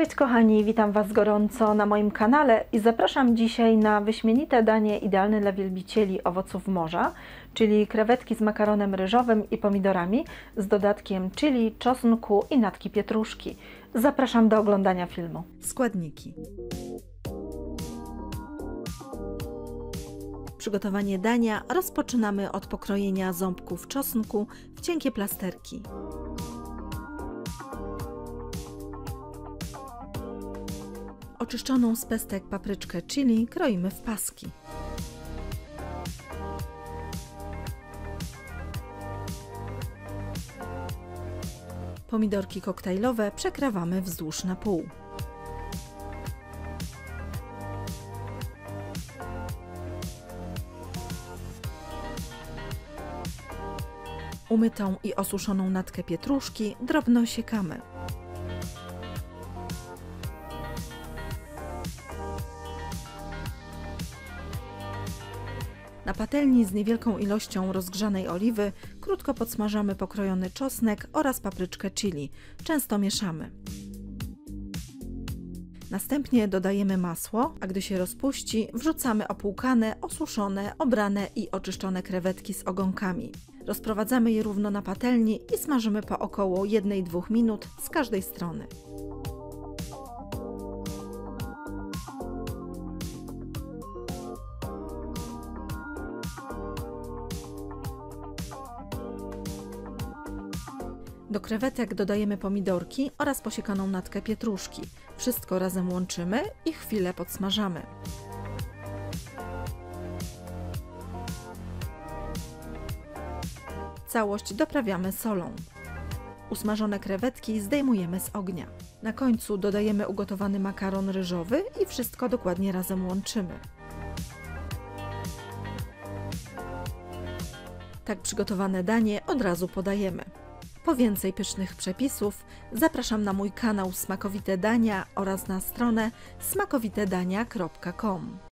Cześć kochani, witam Was gorąco na moim kanale i zapraszam dzisiaj na wyśmienite danie idealne dla wielbicieli owoców morza, czyli krewetki z makaronem ryżowym i pomidorami z dodatkiem chili, czosnku i natki pietruszki. Zapraszam do oglądania filmu. Składniki. Przygotowanie dania rozpoczynamy od pokrojenia ząbków czosnku w cienkie plasterki. Oczyszczoną z pestek papryczkę chili kroimy w paski. Pomidorki koktajlowe przekrawamy wzdłuż na pół. Umytą i osuszoną natkę pietruszki drobno siekamy. Na patelni z niewielką ilością rozgrzanej oliwy krótko podsmażamy pokrojony czosnek oraz papryczkę chili. Często mieszamy. Następnie dodajemy masło, a gdy się rozpuści, wrzucamy opłukane, osuszone, obrane i oczyszczone krewetki z ogonkami. Rozprowadzamy je równo na patelni i smażymy po około 1–2 minut z każdej strony. Do krewetek dodajemy pomidorki oraz posiekaną natkę pietruszki. Wszystko razem łączymy i chwilę podsmażamy. Całość doprawiamy solą. Usmażone krewetki zdejmujemy z ognia. Na końcu dodajemy ugotowany makaron ryżowy i wszystko dokładnie razem łączymy. Tak przygotowane danie od razu podajemy. Po więcej pysznych przepisów zapraszam na mój kanał Smakowite Dania oraz na stronę smakowitedania.com.